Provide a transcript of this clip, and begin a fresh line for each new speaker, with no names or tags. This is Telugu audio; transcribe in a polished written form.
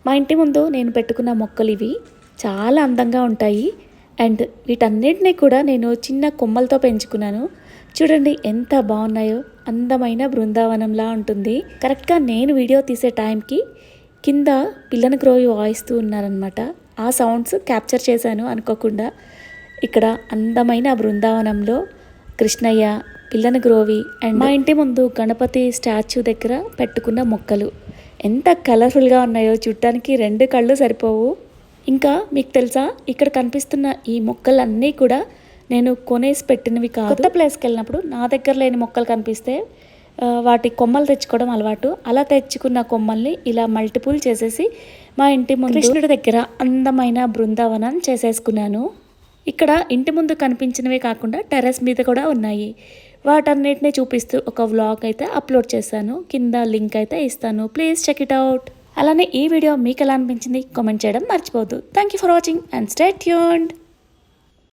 మా ఇంటి ముందు నేను పెట్టుకున్న మొక్కలు ఇవి చాలా అందంగా ఉంటాయి. అండ్ వీటన్నిటిని కూడా నేను చిన్న కొమ్మలతో పెంచుకున్నాను. చూడండి ఎంత బాగున్నాయో, అందమైన బృందావనంలా ఉంటుంది. కరెక్ట్గా నేను వీడియో తీసే టైంకి కింద పిల్లని గ్రోవి వాయిస్తూ ఉన్నారనమాట. ఆ సౌండ్స్ క్యాప్చర్ చేశాను అనుకోకుండా. ఇక్కడ అందమైన బృందావనంలో కృష్ణయ్య, పిల్లని గ్రోవి అండ్ మా ఇంటి ముందు గణపతి స్టాచ్యూ దగ్గర పెట్టుకున్న మొక్కలు ఎంత కలర్ఫుల్గా ఉన్నాయో, చూడటానికి 2 కళ్ళు సరిపోవు. ఇంకా మీకు తెలుసా, ఇక్కడ కనిపిస్తున్న ఈ మొక్కలన్నీ కూడా నేను కొనేసి పెట్టినవి కాదు. కొత్త ప్లేస్కి వెళ్ళినప్పుడు నా దగ్గర లేని మొక్కలు కనిపిస్తే వాటి కొమ్మలు తెచ్చుకోవడం అలవాటు. అలా తెచ్చుకున్న కొమ్మల్ని ఇలా మల్టిపుల్ చేసేసి మా ఇంటి ముందు కృష్ణుడి దగ్గర అందమైన బృందావనం చేసేసుకున్నాను. ఇక్కడ ఇంటి ముందు కనిపించినవే కాకుండా టెర్రస్ మీద కూడా ఉన్నాయి. వాటన్నిటిని చూపిస్తూ ఒక వ్లాగ్ అయితే అప్లోడ్ చేశాను. కింద లింక్ అయితే ఇస్తాను, ప్లీజ్ చెక్ ఇట్ అవుట్. అలానే ఈ వీడియో మీకు ఎలా అనిపించింది కామెంట్ చేయడం మర్చిపోవద్దు. Thank you for watching and stay tuned.